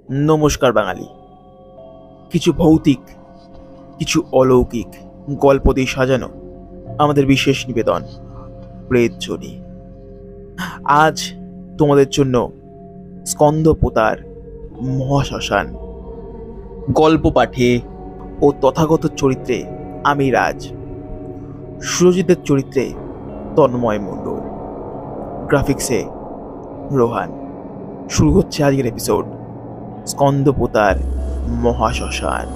নমস্কার বাঙালি। কিছু ভৌতিক, কিছু অলৌকিক গল্প দিয়ে সাজানো আমাদের বিশেষ নিবেদন প্রেতজনি। আজ তোমাদের জন্য স্কন্দপোতার মহাশ্মশান গল্প পাঠে ও তথাগত চরিত্রে আমি রাজ, সুরজিতের চরিত্রে তন্ময় মণ্ডল, গ্রাফিক্সে রোহান। শুরু হচ্ছে আজকের এপিসোড স্কন্দপোতার মহাশ্মশান।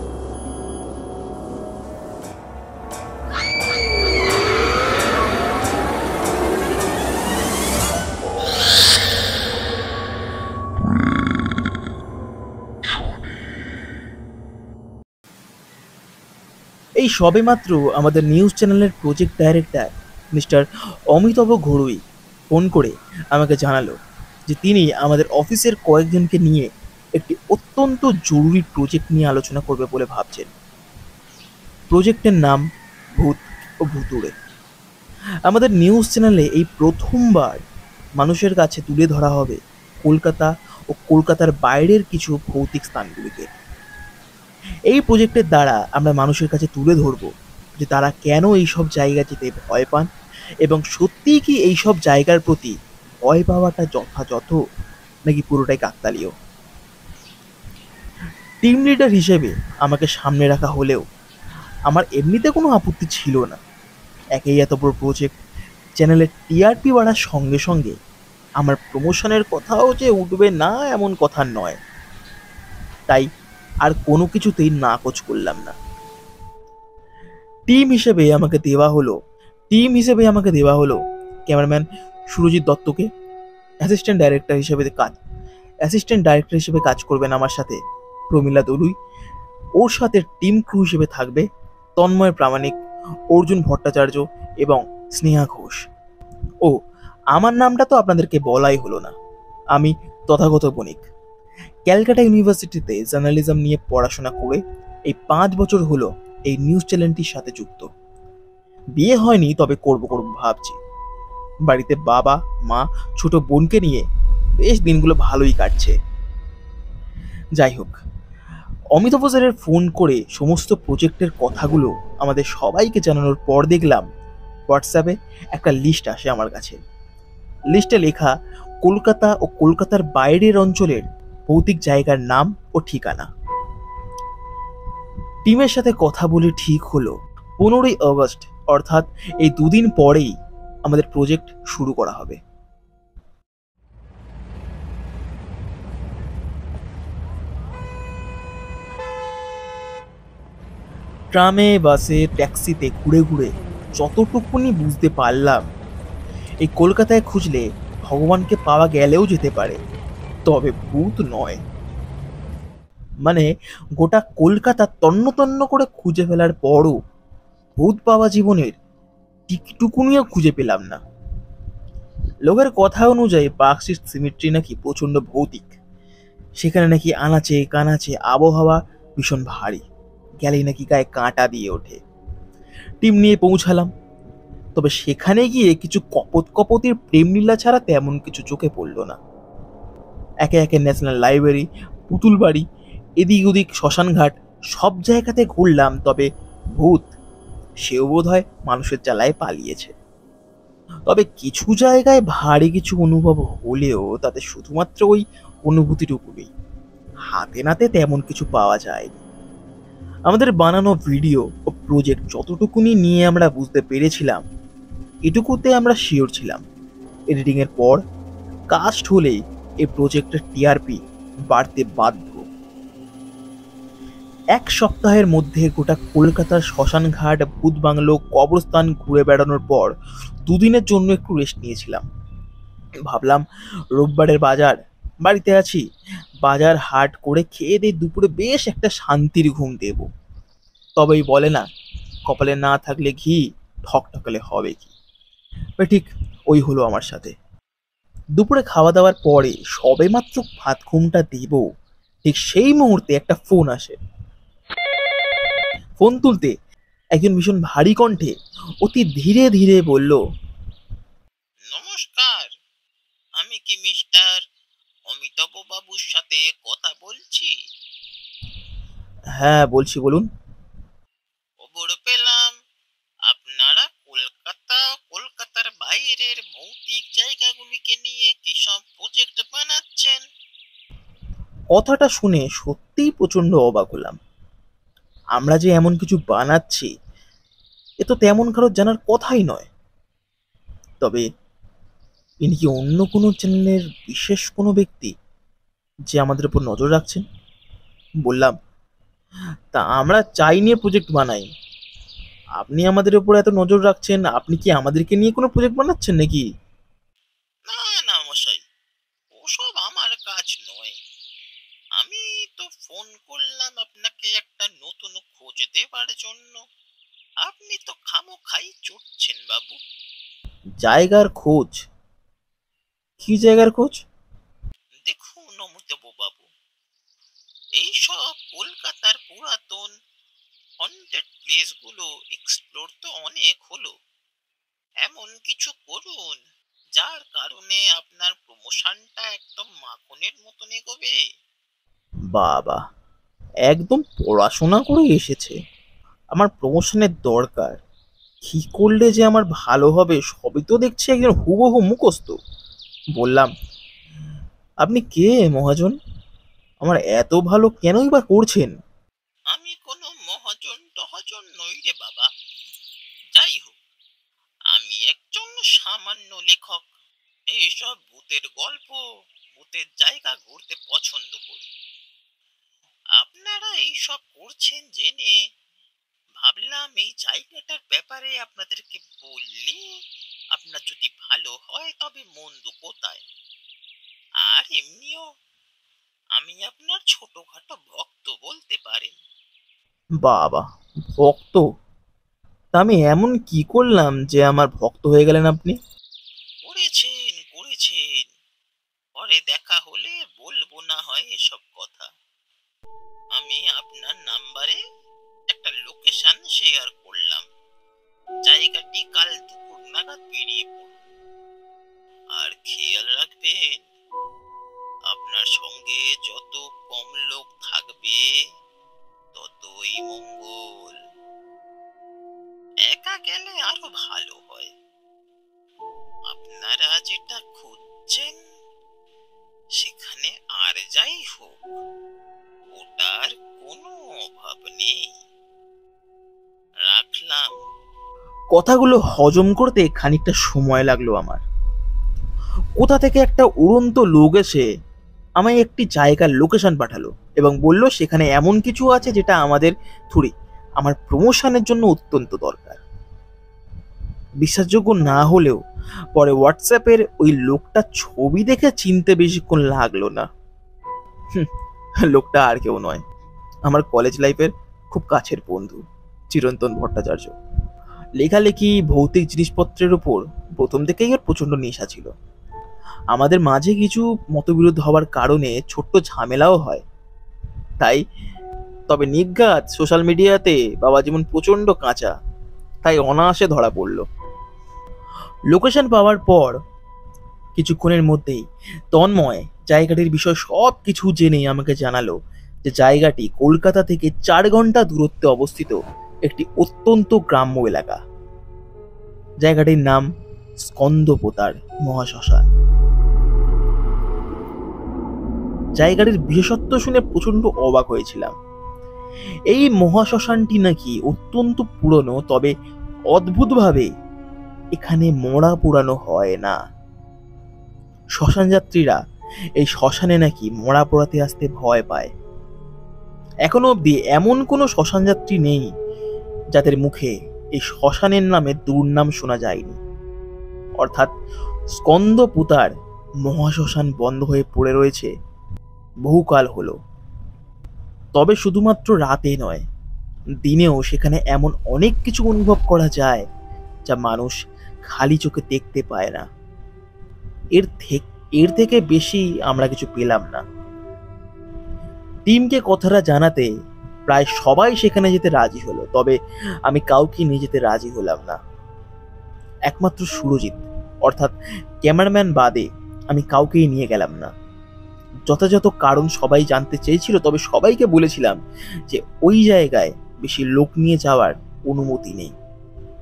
এই সবেমাত্র আমাদের নিউজ চ্যানেলের প্রজেক্ট ডাইরেক্টর মিস্টার অমিতাভ ঘড়ুই ফোন করে আমাকে জানালো যে তিনি আমাদের অফিসের কয়েকজনকে নিয়ে একটি অত্যন্ত জরুরি প্রজেক্ট নিয়ে আলোচনা করবে বলে ভাবছেন। প্রজেক্টের নাম ভূত ও ভুতুড়ে। আমাদের নিউজ চ্যানেলে এই প্রথমবার মানুষের কাছে তুলে ধরা হবে কলকাতা ও কলকাতার বাইরের কিছু ভৌতিক স্থানগুলিকে। এই প্রজেক্টের দ্বারা আমরা মানুষের কাছে তুলে ধরব যে তারা কেন এইসব জায়গা যেতে ভয় পান এবং সত্যিই কি এইসব জায়গার প্রতি ভয় পাওয়াটা যথাযথ নাকি পুরোটাই কাকতালীয়। টিম লিডার হিসেবে আমাকে সামনে রাখা হলেও আমার এমনিতে কোনো আপত্তি ছিল না। একেই এত বড় প্রজেক্ট, চ্যানেলের টিআরপি বাড়ার সঙ্গে সঙ্গে আমার প্রমোশনের কথাও যে উঠবে না এমন কথা নয়, তাই আর কোনো কিছুতেই নাকচ করলাম না। টিম হিসেবে আমাকে দেওয়া হলো ক্যামেরাম্যান সুরজিৎ দত্তকে। অ্যাসিস্ট্যান্ট ডাইরেক্টর হিসেবে কাজ করবেন আমার সাথে প্রমীলা দলুই। ওর সাথে টিম ক্রু হিসেবে থাকবে তন্ময় প্রামাণিক, অর্জুন ভট্টাচার্য এবং স্নেহা ঘোষ। ও, আমার নামটা তো আপনাদেরকে বলাই হলো না। আমি তথাগত বণিক। ক্যালকাটা ইউনিভার্সিটিতে জার্নালিজম নিয়ে পড়াশোনা করে এই 5 বছর হলো এই নিউজ চ্যানেলটির সাথে যুক্ত। বিয়ে হয়নি, তবে করব ভাবছি। বাড়িতে বাবা মা ছোট বোনকে নিয়ে বেশ দিনগুলো ভালোই কাটছে। যাই হোক, অমিতাভ স্যারের ফোন করে সমস্ত প্রজেক্টের কথাগুলো আমাদের সবাইকে জানানোর পর দেখলাম হোয়াটসঅ্যাপে একটা লিস্ট আসে আমার কাছে। লিস্টে লেখা কলকাতা ও কলকাতার বাইরের অঞ্চলের ভৌতিক জায়গার নাম ও ঠিকানা। টিমের সাথে কথা বলে ঠিক হলো 15ই আগস্ট, অর্থাৎ এই 2 দিন পরেই আমাদের প্রজেক্ট শুরু করা হবে। ট্রামে, বাসে, ট্যাক্সিতে ঘুরে ঘুরে যতটুকুনি বুঝতে পারলাম, এই কলকাতায় খুঁজলে ভগবানকে পাওয়া গেলেও যেতে পারে, তবে ভূত নয়। মানে গোটা কলকাতা তন্ন তন্ন করে খুঁজে ফেলার পরও ভূত পাওয়া জীবনের টিকটুকুনিও খুঁজে পেলাম না। লোকের কথা অনুযায়ী পার্কস্ট্রিট সিমেট্রি নাকি প্রচন্ড ভৌতিক। সেখানে নাকি আনাচে কানাচে আবহাওয়া ভীষণ ভারী, গেলেই নাকি গায়ে কাঁটা দিয়ে ওঠে। টিম নিয়ে পৌঁছালাম, তবে সেখানে গিয়ে কিছু কপতির প্রেমলীলা ছাড়া তেমন কিছু চোখে পড়ল না। একে একে ন্যাশনাল লাইব্রেরি, পুতুল বাড়ি, এদিক ওদিক শ্মশানঘাট সব জায়গাতে ঘুরলাম, তবে ভূত সেও বোধ হয় মানুষের জ্বালায় পালিয়েছে। তবে কিছু জায়গায় ভারী কিছু অনুভব হলেও তাতে শুধুমাত্র ওই অনুভূতিটুকুই, হাতে নাতে তেমন কিছু পাওয়া যায়নি। আমাদের বানানো ভিডিও ও প্রজেক্ট যতটুকুনি নিয়ে আমরা বুঝতে পেরেছিলাম, এটুকুতে আমরা শিওর ছিলাম এডিটিং এর পর কাস্ট হলেই এই প্রজেক্টের টিআরপি বাড়তে বাধ্য। 1 সপ্তাহের মধ্যে গোটা কলকাতার শ্মশানঘাট, ভূত বাংলো, কবরস্থান ঘুরে বেড়ানোর পর 2 দিনের জন্য একটু রেস্ট নিয়েছিলাম। ভাবলাম রোববারের বাজার, বাড়িতে আছি, বাজার হাট করে খেয়ে দিয়ে দুপুরে বেশ একটা শান্তির ঘুম দেব। তবেই বলে না, কপালে না থাকলে ঘি, ঠকঠকালে হবে কি। ঠিক ওই হলো আমার সাথে। দুপুরে খাওয়া দাওয়ার পরে সবেমাত্র ভাত ঘুমটা দেব, ঠিক সেই মুহূর্তে একটা ফোন আসে। ফোন তুলতে একজন ভীষণ ভারী কণ্ঠে অতি ধীরে ধীরে বলল, নমস্কার, আমি কি মিস্টার অমিতাভ বাবুর সাথে কথা বলছি? হ্যাঁ, বলছি, বলুন। খবর পেলাম আপনারা কলকাতার বাইরের ভৌতিক জায়গাগুলিকে নিয়ে কি সব প্রজেক্ট বানাচ্ছেন। কথাটা শুনে সত্যিই প্রচন্ড অবাক হলাম। আমরা যে এমন কিছু বানাচ্ছি এ তো তেমন কারোর জানার কথাই নয়। তবে ইনি কি অন্য কোনো চ্যানেলের বিশেষ কোনো ব্যক্তি যে আমাদের উপর নজর রাখছেন? বললাম, তা আমরা চাই নিয়ে প্রজেক্ট বানাই, আপনি আমাদের উপর এত নজর রাখছেন, আপনি কি আমাদেরকে নিয়ে কোনো প্রজেক্ট বানাচ্ছেন নাকি? না না মশাই, ওসব আমার কাজ নয়। আমি তো ফোন করলাম আপনাকে একটা নতুন খোঁজ দেবার জন্য। আপনি তো খামোখাই চড়ছেন বাবু। জায়গার খোঁজ? কি জায়গার খোঁজ? দেখুন অমৃতবাবু বাবু, এইসব কলকাতার পুরাতন হন্টেড প্লেসগুলো এক্সপ্লোর তো অনেক হলো। এমন কিছু করুন যার কারণে আপনার প্রমোশনটা একদম মাখনের মতন এগোবে। বাবা, একদম পড়াশোনা করে এসেছে। আমার প্রমোশনের দরকার, কি করলে যে আমার ভালো হবে সবই তো দেখছি একজন হুবহু মুখস্থ। বললাম, আপনি কে মহাজন? আমার এত ভালো কেনই বা করছেন? আমি কোনো মহাজন টহাজন নই রে বাবা। যাই হোক, আমি একজন সামান্য লেখক। এইসব ভূতের গল্প, ভূতের জায়গা ঘুরতে পছন্দ করি। আপনারা এইসব করছেন জেনে ভাবলাম এই জায়গাটার ব্যাপারে আপনাদেরকে বললে আপনার যদি ভালো হয় তবে মন্দ কোথায়। আর এমনিও আমি আপনার ছোটখাটো ভক্ত বলতে পারেন। বাবা, ভক্ত? তা আমি এমন কি করলাম যে আমার ভক্ত হয়ে গেলেন আপনি? করেছেন করেছেন, পরে দেখা হলে বলবো না হয় এসব কথা। আমি আপনার নাম্বারে একটা লোকেশন শেয়ার করলাম। জায়গাটি কাল দুপুর নাগাদ বেরিয়ে পড়ুন। আর খেয়াল রাখবেন, আপনার সঙ্গে যত কম লোক থাকবে ততই মঙ্গল। একা গেলে আরো ভালো হয়। আপনারা যেটা খুঁজছেন সেখানে আর যাই হোক ওটার কোনো অভাব নেই। রাখলাম। কথাগুলো হজম করতে খানিকটা সময় লাগলো আমার। কোথা থেকে একটা উড়ন্ত লোক এসে আমায় একটি জায়গার লোকেশন পাঠালো এবং বলল সেখানে এমন কিছু আছে যেটা আমাদের আমার প্রমোশনের জন্য অত্যন্ত দরকার। বিশ্বাসযোগ্য না হলেও পরে হোয়াটসঅ্যাপের ওই লোকটার ছবি দেখে চিনতে বেশিক্ষণ লাগলো না। হুম, লোকটা আর কেউ নয়, আমার কলেজ লাইফের খুব কাছের বন্ধু চিরন্তন ভট্টাচার্য। লেখালেখি, ভৌতিক জিনিসপত্রের উপর প্রথম থেকেই ওর প্রচন্ড নেশা ছিল। আমাদের মাঝে কিছু মতবিরোধ হওয়ার কারণে ছোট্ট ঝামেলাও হয়। তাই তবে নিজ্ঞাত সোশ্যাল মিডিয়াতে বাবা যেমন প্রচন্ড কাঁচা, তাই অনায়াসে ধরা পড়ল। লোকেশন পাওয়ার পর কিছুক্ষণের মধ্যেই তন্ময় জায়গাটির বিষয় সব কিছু জেনে আমাকে জানালো যে জায়গাটি কলকাতা থেকে 4 ঘন্টা দূরত্বে অবস্থিত একটি অত্যন্ত গ্রাম্য এলাকা। জায়গাটির নাম স্কন্দপোতার মহাশ্মশান। জায়গাটির বিশেষত্ব শুনে প্রচন্ড অবাক হয়েছিলাম। এই মহাশ্মশানটি নাকি অত্যন্ত পুরনো, তবে অদ্ভুতভাবে এখানে মরা পোড়ানো হয় না। শ্মশান যাত্রীরা এই শ্মশানে নাকি মরা পোড়াতে আসতে ভয় পায়। এখনো অবধি এমন কোনো শ্মশান যাত্রী নেই যাদের মুখে এই শ্মশানের নামে দুর্নাম শোনা যায়নি। অর্থাৎ স্কন্দপুতার মহাশ্মশান বন্ধ হয়ে পড়ে রয়েছে বহুকাল হলো। তবে শুধুমাত্র রাতে নয়, দিনেও সেখানে এমন অনেক কিছু অনুভব করা যায় যা মানুষ খালি চোখে দেখতে পায় না। এর থেকে বেশি আমরা কিছু পেলাম না। টিমকে কথাটা জানাতে প্রায় সবাই সেখানে যেতে রাজি হলো, তবে আমি কাউকে নিয়ে যেতে রাজি হলাম না। একমাত্র সুরজিৎ অর্থাৎ ক্যামেরাম্যান বাদে আমি কাউকেই নিয়ে গেলাম না। যথাযথ কারণ সবাই জানতে চেয়েছিল, তবে সবাইকে বলেছিলাম যে ওই জায়গায় বেশি লোক নিয়ে যাওয়ার অনুমতি নেই।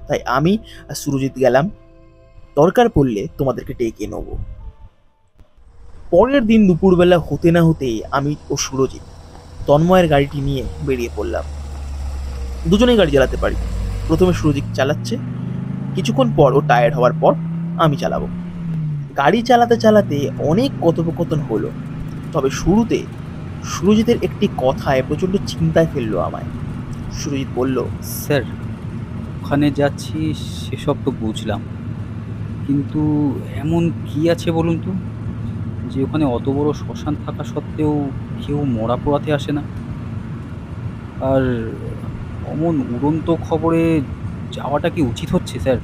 তাই আমি আর সুরজিৎ গেলাম, দরকার পড়লে তোমাদেরকে ডেকে নেব। পরের দিন দুপুরবেলা হতে না হতেই আমি ও সুরজিৎ তন্ময়ের গাড়িটি নিয়ে বেরিয়ে পড়লাম। দুজনেই গাড়ি চালাতে পারি। প্রথমে সুরজিৎ চালাচ্ছে, কিছুক্ষণ পর ও টায়ার্ড হওয়ার পর আমি চালাবো। গাড়ি চালাতে চালাতে অনেক কথোপকথন হলো, তবে শুরুতে সুরজিতের একটি কথায় প্রচণ্ড চিন্তায় ফেললো আমায়। সুরজিৎ বলল, স্যার, ওখানে যাচ্ছি সেসব তো বুঝলাম, কিন্তু এমন কি আছে বলুন তো, যে ওখানে অত বড় শ্মশান থাকা সত্ত্বেও কেউ মরা পোড়াতে আসে না? আর অমন উড়ন্ত খবরে যাওয়াটা কি উচিত হচ্ছে স্যার?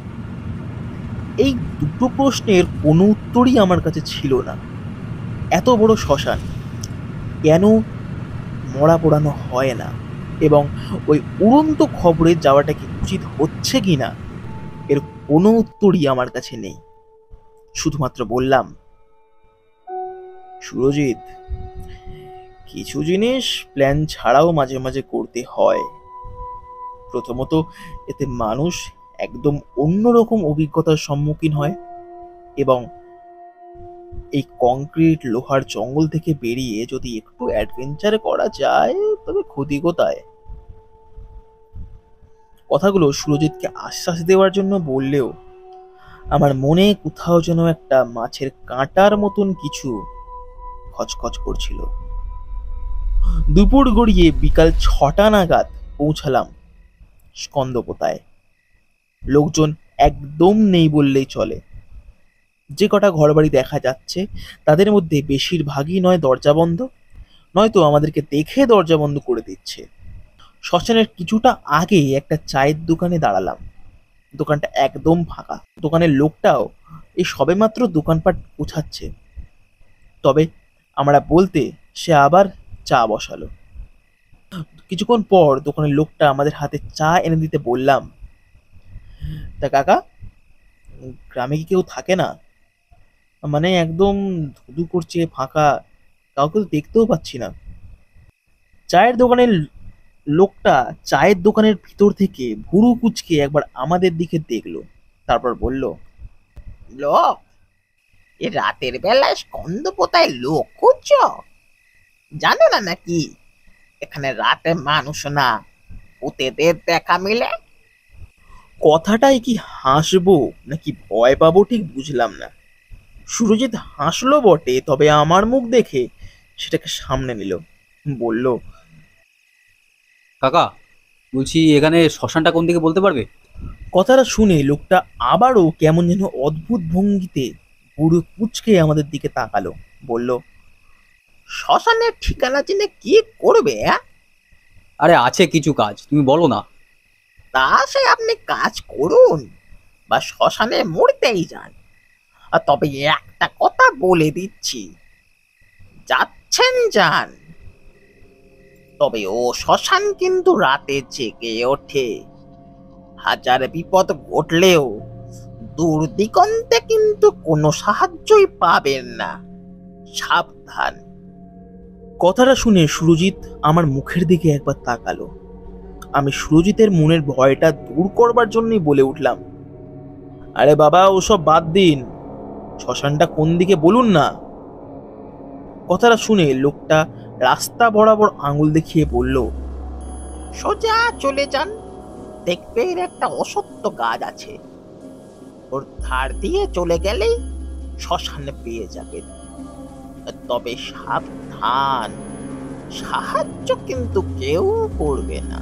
এই দুটো প্রশ্নের কোনো উত্তরই আমার কাছে ছিল না। এত বড় শ্মশান কেন মরা পোড়ানো হয় না, এবং ওই উড়ন্ত খবরে যাওয়াটা কি উচিত হচ্ছে কিনা, এর কোনো উত্তরই আমার কাছে নেই। শুধুমাত্র বললাম, সুরজিৎ, কিছু জিনিস প্ল্যান ছাড়াও মাঝে মাঝে করতে হয়। প্রথমত, এতে মানুষ একদম অন্যরকম অভিজ্ঞতার সম্মুখীন হয়, এবং এই কংক্রিট লোহার জঙ্গল থেকে বেরিয়ে যদি একটু অ্যাডভেঞ্চার করা যায় তবে ক্ষতি কোথায়? কথাগুলো সুরজিৎকে আশ্বাস দেওয়ার জন্য বললেও আমার মনে কোথাও যেন একটা মাছের কাঁটার মতন কিছু খচখচ করছিল। দুপুর গড়িয়ে বিকাল 6টা নাগাদ পৌঁছালাম স্কন্দপোতায়। লোকজন একদম নেই বললেই চলে। যে কটা ঘরবাড়ি দেখা যাচ্ছে তাদের মধ্যে বেশিরভাগই নয় দরজা বন্ধ, নয়তো আমাদেরকে দেখে দরজা বন্ধ করে দিচ্ছে। শ্মশানের কিছুটা আগে একটা চায়ের দোকানে দাঁড়ালাম। দোকানটা একদম ফাঁকা। দোকানের লোকটাও এই সবেমাত্র দোকানপাট গোছাচ্ছে। তবে আমরা বলতে সে আবার চা বসালো। কিছুক্ষণ পর দোকানের লোকটা আমাদের হাতে চা এনে দিতে বললাম, তা কাকা, গ্রামে কি কেউ থাকে না? মানে একদম ধুধু করছে, ফাঁকা, কাউকে তো দেখতেও পাচ্ছি না। চায়ের দোকানের লোকটা চায়ের দোকানের ভিতর থেকে ভুরু কুচকে একবার আমাদের দিকে দেখলো, তারপর বলল, লোক? এ রাতের বেলায় স্কন্দপোতায় লোক খুঁজছ? জানো না নাকি এখানে রাতে মানুষ না, ভূতেদের দেখা মিলে? কথাটাই কি হাসবো নাকি ভয় পাবো ঠিক বুঝলাম না। সুরজিৎ হাসলো বটে, তবে আমার মুখ দেখে সেটাকে সামনে নিল। বলল, কাকা, বলছি এখানে শ্মশানটা কোন দিকে বলতে পারবে? কথাটা শুনে লোকটা আবারও কেমন যেন অদ্ভুত ভঙ্গিতে পুরো কুচকে আমাদের দিকে তাকালো। বলল, শ্মশানের ঠিকানা জেনে কি করবে? আরে আছে কিছু কাজ, তুমি বলো না। তা সে আপনি কাজ করুন বা শ্মশানে মরতেই যান, আর তবে একটা কথা বলে দিচ্ছি, যাচ্ছেন যান, তবে ও শ্মশান কিন্তু রাতে জেগে ওঠে। হাজার বিপদ ঘটলেও দূর দিগন্তে কিন্তু কোনো সাহায্যই পাবেন না। সাবধান। কথাটা শুনে সুরজিৎ আমার মুখের দিকে একবার তাকালো। আমি সুরজিতের মনের ভয়টা দূর করবার জন্যই বলে উঠলাম, আরে বাবা, ওসব বাদ দিন, শ্মশানটা কোন দিকে বলুন না। কথাটা শুনে লোকটা রাস্তা বরাবর আঙুল দেখিয়ে বলল, সোজা চলে যান, দেখবেন একটা অসত্য গাছ আছে, ওর ধার দিয়ে চলে গেলেই শ্মশানে পেয়ে যাবেন। তবে সাবধান, সাহায্য কিন্তু কেউ করবে না।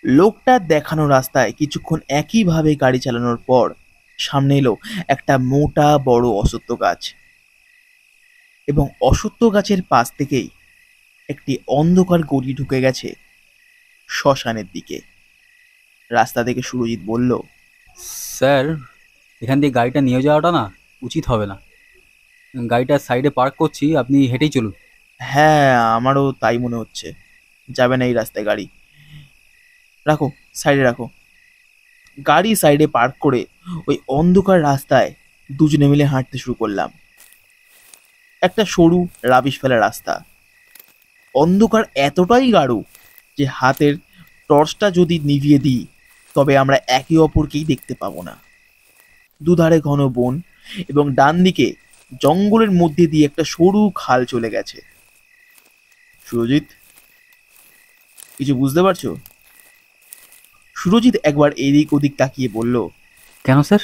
লোকটা দেখানো রাস্তায় কিছুক্ষণ একইভাবে গাড়ি চালানোর পর সামনে এলো একটা মোটা বড় অশ্বত্থ গাছ, এবং অশ্বত্থ গাছের পাশ থেকেই একটি অন্ধকার গলি ঢুকে গেছে শ্মশানের দিকে। রাস্তা থেকে সুরজিৎ বলল, স্যার, এখান দিয়ে গাড়িটা নিয়ে যাওয়াটা না উচিত হবে না। গাড়িটা সাইডে পার্ক করছি, আপনি হেঁটেই চলুন। হ্যাঁ, আমারও তাই মনে হচ্ছে। যাবে না এই রাস্তায় গাড়ি, রাখো, সাইডে রাখো। গাড়ি সাইডে পার্ক করে ওই অন্ধকার রাস্তায় দুজনে মিলে হাঁটতে শুরু করলাম। একটা সরু রাবিশ ফেলা রাস্তা, অন্ধকার এতটাই গাঢ় যে হাতের টর্চটা যদি নিভিয়ে দিই তবে আমরা একে অপরকেই দেখতে পাবো না। দুধারে ঘন বন এবং ডান দিকে জঙ্গলের মধ্যে দিয়ে একটা সরু খাল চলে গেছে। সুরজিৎ, কিছু বুঝতে পারছো? সুরজিৎ একবার এদিক ওদিক তাকিয়ে বলল, কেন স্যার?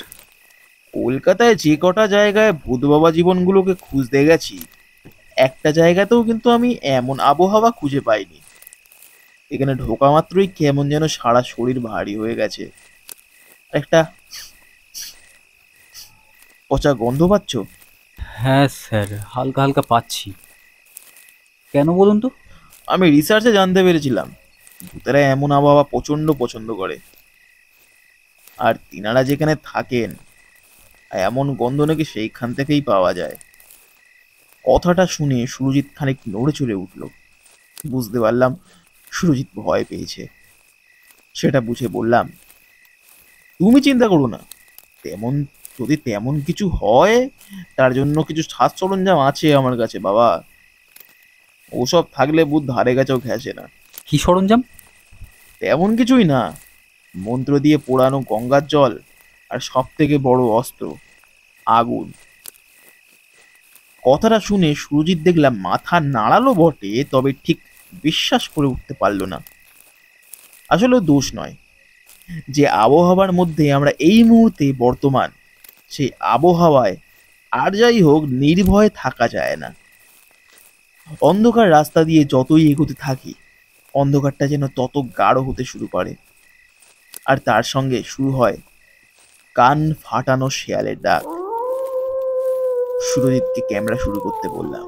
কলকাতায় যে কটা জায়গায় ভূত বাবা জীবনগুলোকে খুঁজতে গেছি, একটা জায়গাতেও কিন্তু আমি এমন আবহাওয়া খুঁজে পাইনি। এখানে ঢোকা মাত্রই কেমন যেন সারা শরীর ভারী হয়ে গেছে। একটা পচা গন্ধ পাচ্ছ? হ্যাঁ স্যার, হালকা হালকা পাচ্ছি। কেন বলুন তো? আমি রিসার্চে জানতে পেরেছিলাম ভূতেরা এমন আবহাওয়া প্রচন্ড পছন্দ করে, আর তিনারা যেখানে থাকেন এমন গন্ধ নাকি সেইখান থেকেই পাওয়া যায়। কথাটা শুনে সুরজিৎ খানিক নড়ে চড়ে উঠল। বুঝতে পারলাম সুরজিৎ ভয় পেয়েছে। সেটা বুঝে বললাম, তুমি চিন্তা করো না, তেমন যদি তেমন কিছু হয় তার জন্য কিছু সাজ সরঞ্জাম আছে আমার কাছে বাবা। ওসব থাকলে বুধ ধারে কাছেও ঘেঁষে না। কি সরঞ্জাম? তেমন কিছুই না, মন্ত্র দিয়ে পোড়ানো গঙ্গার জল আর সব থেকে বড় অস্ত্র, আগুন। কথাটা শুনে সুরজিৎ দেখলাম মাথা নাড়ালো বটে, তবে ঠিক বিশ্বাস করে উঠতে পারলো না। আসলে দোষ নয়, যে আবহাওয়ার মধ্যে আমরা এই মুহূর্তে বর্তমান, সেই আবহাওয়ায় আর যাই হোক নির্ভয়ে থাকা যায় না। অন্ধকার রাস্তা দিয়ে যতই এগোতে থাকি অন্ধকারটা যেন তত গাঢ় হতে শুরু করে, আর তার সঙ্গে শুরু হয় কান ফাটানো শেয়ালের ডাক। সুরজিৎকে ক্যামেরা শুরু করতে বললাম।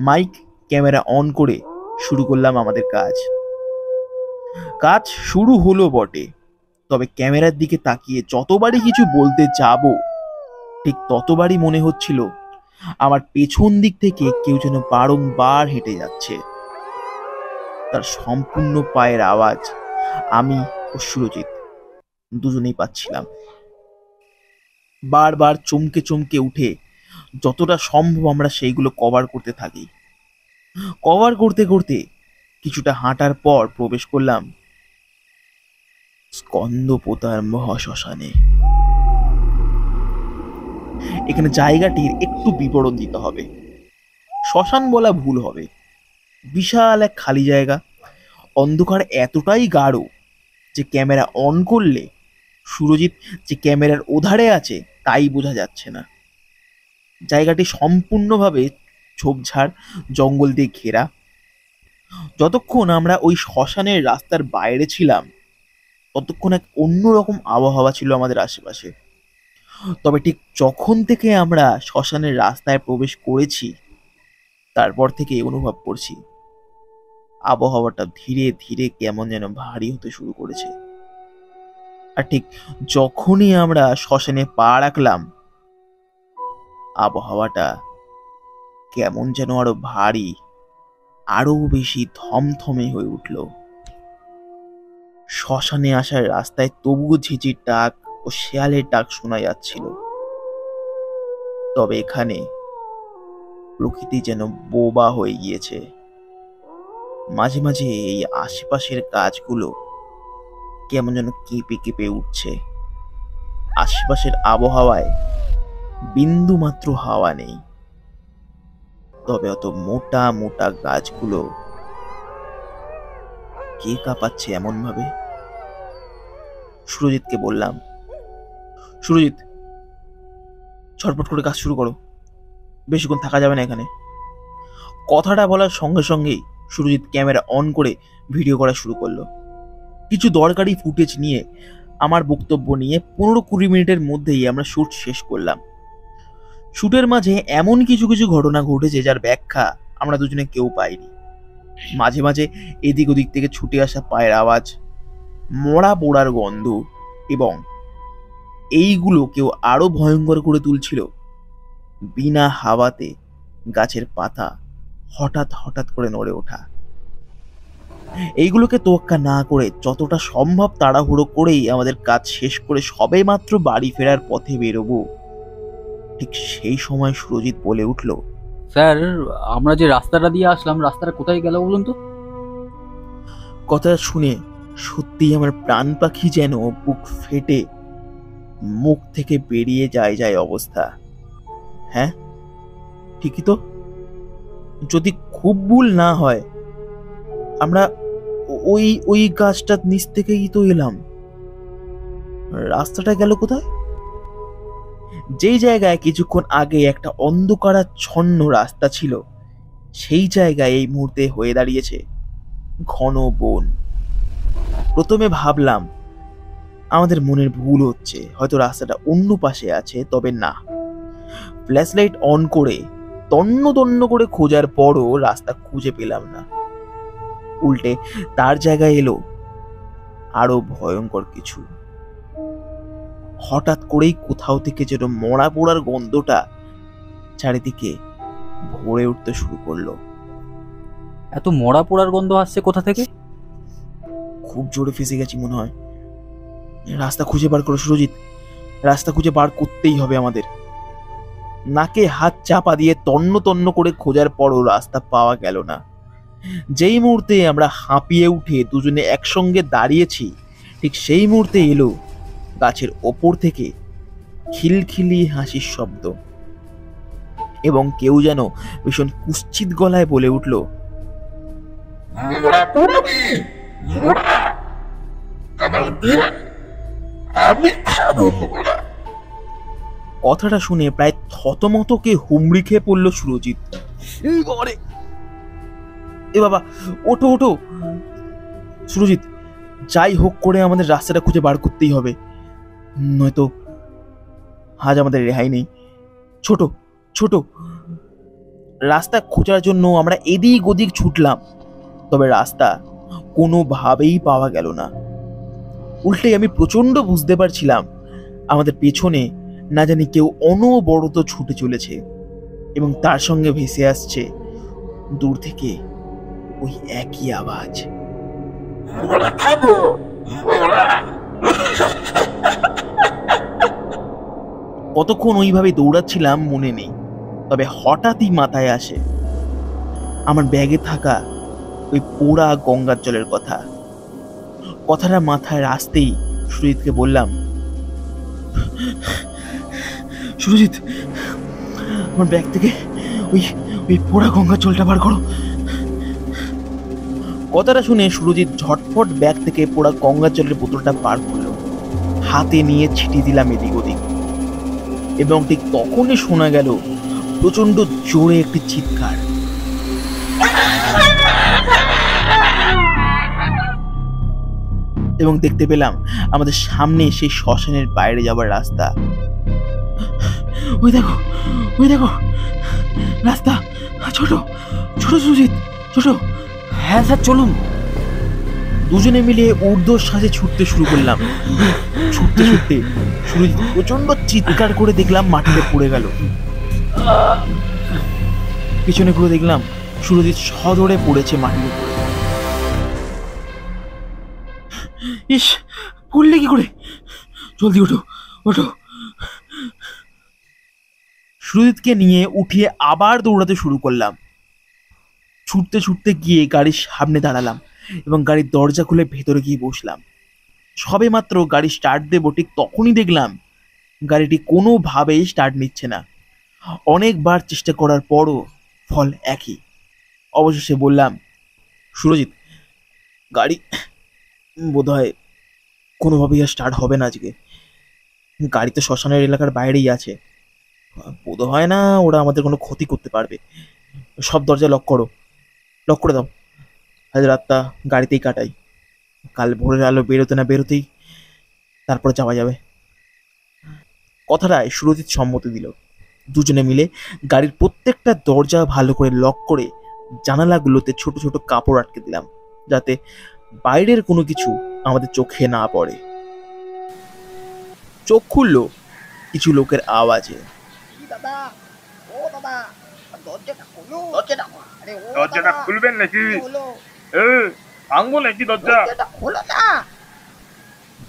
মাইক ক্যামেরা অন করে শুরু করলাম আমাদের কাজ। কাজ শুরু হলো বটে, তবে ক্যামেরার দিকে তাকিয়ে যতবারই কিছু বলতে যাব ঠিক ততবারই মনে হচ্ছিল আমার পেছন দিক থেকে কেউ যেন বারংবার হেঁটে যাচ্ছে। তার সম্পূর্ণ পায়ের আওয়াজ আমি ও সুরজিৎ দুজনেই পাচ্ছিলাম। বারবার চমকে চমকে উঠে যতটা সম্ভব আমরা সেইগুলো কভার করতে থাকি। কভার করতে করতে কিছুটা হাঁটার পর প্রবেশ করলাম স্কন্দপোতার মহাশ্মশানে। এখানে জায়গাটির একটু বিবরণ দিতে হবে। শ্মশান বলা ভুল হবে, বিশাল এক খালি জায়গা। অন্ধকার এতটাই গাঢ় যে ক্যামেরা অন করলে সুরজিৎ যে ক্যামেরার ওধারে আছে তাই বোঝা যাচ্ছে না। জায়গাটি সম্পূর্ণভাবে ঝোপঝাড় জঙ্গল দিয়ে ঘেরা। যতক্ষণ আমরা ওই শ্মশানের রাস্তার বাইরে ছিলাম ততক্ষণ এক অন্যরকম আবহাওয়া ছিল আমাদের আশেপাশে। তবে ঠিক যখন থেকে আমরা শ্মশানের রাস্তায় প্রবেশ করেছি তারপর থেকে অনুভব করছি আবহাওয়াটা ধীরে ধীরে কেমন যেন ভারী হতে শুরু করেছে। আর ঠিক যখনই আমরা শ্মশানে পা রাখলাম আবহাওয়াটা কেমন যেন আরো ভারী, আরো বেশি থমথমে হয়ে উঠল। শ্মশানে আসার রাস্তায় তবুও ঝিঁঝির ডাক ও শেয়ালের ডাক শোনা যাচ্ছিল, তবে এখানে প্রকৃতি যেন বোবা হয়ে গিয়েছে। মাঝে মাঝে এই আশেপাশের গাছগুলো কেমন যেন কেঁপে কেঁপে উঠছে। আশেপাশের আবহাওয়ায় বিন্দু মাত্র হাওয়া নেই, তবে অত মোটা মোটা গাছগুলো কে কাঁপাচ্ছে এমন ভাবে? সুরজিৎকে বললাম, সুরজিৎ ছটফট করে কাজ শুরু করো, বেশিক্ষণ থাকা যাবে না এখানে। কথাটা বলার সঙ্গে সঙ্গেই সুরজিৎ ক্যামেরা অন করে ভিডিও করা শুরু করলো। কিছু দরকারি ফুটেজ নিয়ে আমার বক্তব্য নিয়ে 15-20 মিনিটের মধ্যেই আমরা শুট শেষ করলাম। শুটের মাঝে এমন কিছু কিছু ঘটনা ঘটেছে যার ব্যাখ্যা আমরা দুজনে কেউ পাইনি। মাঝে মাঝে এদিক ওদিক থেকে ছুটে আসা পায়ের আওয়াজ, মরা পোড়ার গন্ধ, এবং এইগুলো কেউ আরো ভয়ঙ্কর করে তুলছিল বিনা হাওয়াতে গাছের পাতা হঠাৎ হঠাৎ করে নড়ে ওঠা। এইগুলোকে তোয়াক্কা না করে যতটা সম্ভব তাড়াহুড়ো করেই আমাদের কাজ শেষ করে সবে মাত্র বাড়ি ফেরার পথে বেরোবো, ঠিক সেই সময় সুরজিৎ বলে উঠল, স্যার, আমরা যে রাস্তাটা দিয়ে আসলাম, রাস্তাটা কোথায় গেল বলুন তো? কথা শুনে সত্যি আমার প্রাণ পাখি যেন বুক ফেটে মুখ থেকে বেরিয়ে যায় যায় অবস্থা। হ্যাঁ, ঠিকই তো। যদি খুব ভুল না হয় আমরা ওই ওই গাছটার নিচ থেকেই তো এলাম। রাস্তাটা গেল কোথায়? যেই জায়গায় কিছুক্ষণ আগে একটা অন্ধকারাচ্ছন্ন রাস্তা ছিল, সেই জায়গায় এই মুহূর্তে হয়ে দাঁড়িয়েছে ঘন বন। প্রথমে ভাবলাম আমাদের মনের ভুল হচ্ছে, হয়তো রাস্তাটা অন্য পাশে আছে, তবে না। ফ্ল্যাশ লাইট অন করে তন্ন তন্ন করে খোঁজার পরও রাস্তা খুঁজে পেলাম না। উল্টে তার জায়গায় এলো আরো ভয়ঙ্কর কিছু। হঠাৎ করেই কোথাও থেকে যেন মরা পোড়ার গন্ধটা চারিদিকে ভরে উঠতে শুরু করলো। এত মরা পোড়ার গন্ধ আসছে কোথা থেকে? খুব জোরে ফেসে গেছি মনে হয়। রাস্তা খুঁজে বার করো সুরজিৎ, রাস্তা খুঁজে বার করতেই হবে আমাদের। নাকে হাত চাপা দিয়ে তন্ন তন্ন করে খোঁজার পরও রাস্তা পাওয়া গেল না। যেই মুহূর্তে আমরা হাঁপিয়ে উঠে দুজনে একসঙ্গে দাঁড়িয়েছি, ঠিক সেই মুহূর্তে এলো গাছের ওপর থেকে খিলখিলি হাসির শব্দ, এবং কেউ যেন ভীষণ কুৎসিত গলায় বলে উঠল, কথাটা শুনে প্রায় থতমতকে হুমড়ি খেয়ে পড়ল সুরজিৎ। এ বাবা, ওঠো ওঠো সুরজিৎ, যাই হোক করে আমাদের রাস্তাটা খুঁজে বার করতেই হবে, নয়তো আজ আমাদের রেহাই নেই। ছোট ছোট রাস্তা খোঁজার জন্য আমরা এদিক ওদিক ছুটলাম, তবে রাস্তা কোনোভাবেই পাওয়া গেল না। উল্টে আমি প্রচন্ড বুঝতে পারছিলাম আমাদের পেছনে না জানি কেউ অনবরত ছুটে চলেছে, এবং তার সঙ্গে ভেসে আসছে দূর থেকে ওই একই আওয়াজ। কতক্ষণ ওইভাবে দৌড়াচ্ছিলাম মনে নেই, তবে হঠাৎই মাথায় আসে আমার ব্যাগে থাকা ওই পোড়া গঙ্গার জলের কথা। কথাটা মাথায় আসতেই সুরজিৎকে বললাম, সুরজিৎ, আমার ব্যাগ থেকে ওই ওই পোড়া গঙ্গার জলটা বার করো। কথাটা শুনে সুরজিৎ ঝটফট ব্যাগ থেকে পোড়া গঙ্গার জলের বোতলটা বার করলো। হাতে নিয়ে ছিটিয়ে দিলাম এদিক ওদিক, এবং ঠিক তখনই শোনা গেল প্রচন্ড জোরে একটি চিৎকার। এবং দেখতে পেলাম আমাদের সামনে সেই শ্মশানের বাইরে যাবার রাস্তা। ওই দেখো, ওই দেখো রাস্তা। ছোট ছোট সুরজিৎ, ছোট। হ্যাঁ স্যার, চলুন। দুজনে মিলে ঊর্ধ্বশ্বাসে ছুটতে শুরু করলাম। ছুটতে ছুটতে সুরজিৎ প্রচন্ড চিৎকার করে দেখলাম মাটিতে পড়ে গেল। পিছনে ঘুরে দেখলাম সুরজিৎ সজোরে পড়েছে মাটির উপরে। ইস, পড়লে কি করে? জলদি ওঠো ওঠো। সুরজিৎকে নিয়ে উঠিয়ে আবার দৌড়াতে শুরু করলাম। ছুটতে ছুটতে গিয়ে গাড়ির সামনে দাঁড়ালাম এবং গাড়ির দরজা খুলে ভেতরে গিয়ে বসলাম। সবে মাত্র গাড়ি স্টার্ট দেবো, ঠিক তখনই দেখলাম গাড়িটি কোনোভাবেই স্টার্ট নিচ্ছে না। অনেকবার চেষ্টা করার পরও ফল একই। অবশেষে বললাম, সুরজিৎ, গাড়ি বোধহয় কোনোভাবেই আর স্টার্ট হবে না আজকে। গাড়ি তো শ্মশানের এলাকার বাইরেই আছে, বোধ হয় না ওরা আমাদের কোনো ক্ষতি করতে পারবে। সব দরজা লক করো, লক করে দাও। আজ রাতটা গাড়িতেই কাটাই, কাল ভোরের আলো বেরোতে না বেরোতেই তারপরে যাওয়া যাবে। কথাটায় সুরজিৎ সম্মতি দিল। দুজনে মিলে গাড়ির প্রত্যেকটা দরজা ভালো করে লক করে জানালাগুলোতে ছোট ছোট কাপড় আটকে দিলাম, যাতে বাইরের কোনো কিছু আমাদের চোখে না পড়ে। চোখ খুললো কিছু লোকের আওয়াজে। দাদা, ও দাদা, দরজাটা খুলো। দরজাটা খুলবেন নাকি? হলো? ভাঙবো নাকি দরজা? দরজাটা খোলো না।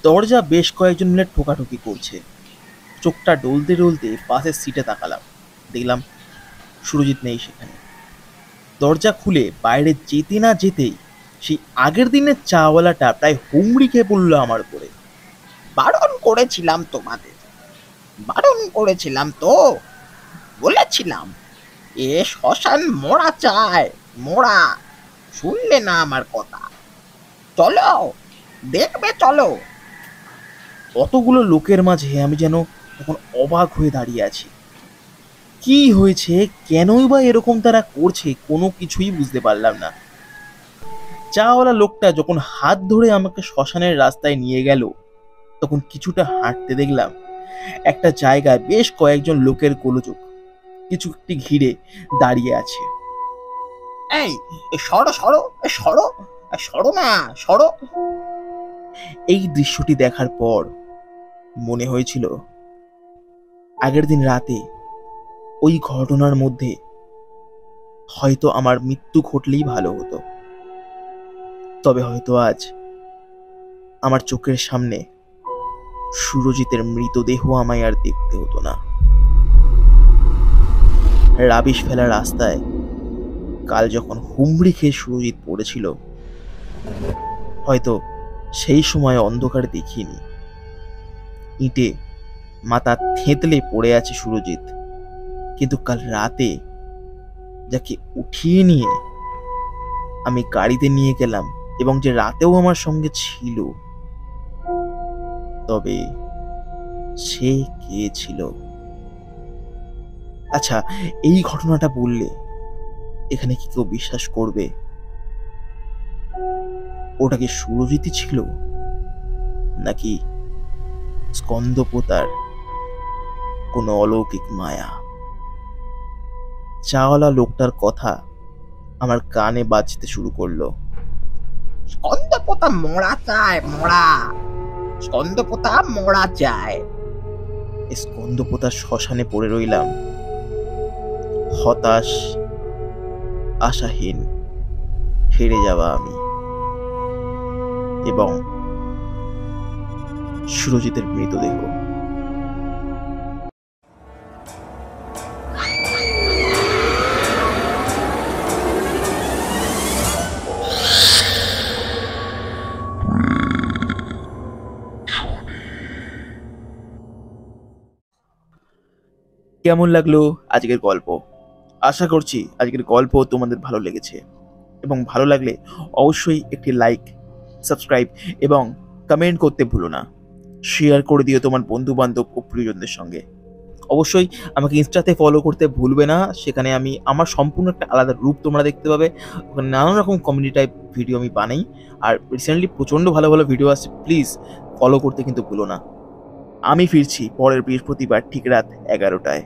দরজা বেশ কয়েকজন মিলে ঠোকাঠুকি করছে। চোখটা ডলতে ডলতে পাশের সিটে তাকালাম, দেখলাম সুরজিৎ নেই সেখানে। দরজা খুলে বাইরে যেতে না যেতেই সেই আগের দিনের চাওয়ালাটা প্রায় হুমড়ি খেয়ে পড়লো আমার উপরে। বারণ করেছিলাম তোমাদের, বারণ করেছিলাম তো, বলেছিলাম এ শ্মশান মোড়া চায়, মোড়া। শুনলে না আমার কথা। চলো, দেখবে চলো। অতগুলো লোকের মাঝে আমি যেন এখন অবাক হয়ে দাঁড়িয়ে আছি। কি হয়েছে, কেনই বা এরকম তারা করছে, কোনো কিছুই বুঝতে পারলাম না। চাওয়ালা লোকটা যখন হাত ধরে আমাকে শ্মশানের রাস্তায় নিয়ে গেল, তখন কিছুটা হাঁটতে দেখলাম একটা জায়গায় বেশ কয়েকজন লোকের গোলযোগ কিছু একটি ঘিরে দাঁড়িয়ে আছে। এই সরো সরো, সরো, সরো না, সরো। এই দৃশ্যটি দেখার পর মনে হয়েছিল আগের দিন রাতে ওই ঘটনার মধ্যে হয়তো আমার মৃত্যু ঘটলেই ভালো হতো, তবে হয়তো আজ আমার চোখের সামনে সুরজিতের মৃতদেহ আমায় আর দেখতে হতো না। রাবিশ ফেলা রাস্তায় কাল যখন হুমড়ি খেয়ে সুরজিৎ পড়েছিল, হয়তো সেই সময় অন্ধকারে দেখিনি। ইটে মাথা থেঁতলে পড়ে আছে সুরজিৎ, কিন্তু কাল রাতে যাকে উঠিয়ে নিয়ে আমি গাড়িতে নিয়ে গেলাম এবং যে রাতেও আমার সঙ্গে ছিল, তবে সে কে ছিল? আচ্ছা, এই ঘটনাটা বললে এখানে কি কেউ বিশ্বাস করবে? ওটা কি সুরজিৎই ছিল, নাকি স্কন্দপোতার কোনো অলৌকিক মায়া? চাওয়ালা লোকটার কথা আমার কানে বাজতে শুরু করলো। স্কন্দপোতা মোড়া চায়, মোড়া। স্কন্দপোতা মোড়া চায়। স্কন্দপোতার শ্মশানে পড়ে রইলাম, হতাশ, আশাহীন, হেরে যাওয়া আমি, এবং সুরজিতের মৃতদেহ। কেমন লাগলো আজকের গল্প? আশা করছি আজকের গল্প তোমাদের ভালো লেগেছে, এবং ভালো লাগলে অবশ্যই একটি লাইক, সাবস্ক্রাইব এবং কমেন্ট করতে ভুলো না। শেয়ার করে দিও তোমার বন্ধু বান্ধব ও প্রিয়জনদের সঙ্গে। অবশ্যই আমাকে ইনস্টাতে ফলো করতে ভুলবে না, সেখানে আমি আমার সম্পূর্ণ একটা আলাদা রূপ তোমরা দেখতে পাবে। ওখানে নানান রকম কমেডি টাইপ ভিডিও আমি বানাই, আর রিসেন্টলি প্রচণ্ড ভালো ভালো ভিডিও আসছে, প্লিজ ফলো করতে কিন্তু ভুলো না। আমি ফিরছি পরের বৃহস্পতিবার ঠিক রাত 11টায়।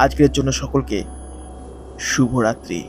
আজকের জন্য সকলকে শুভরাত্রি।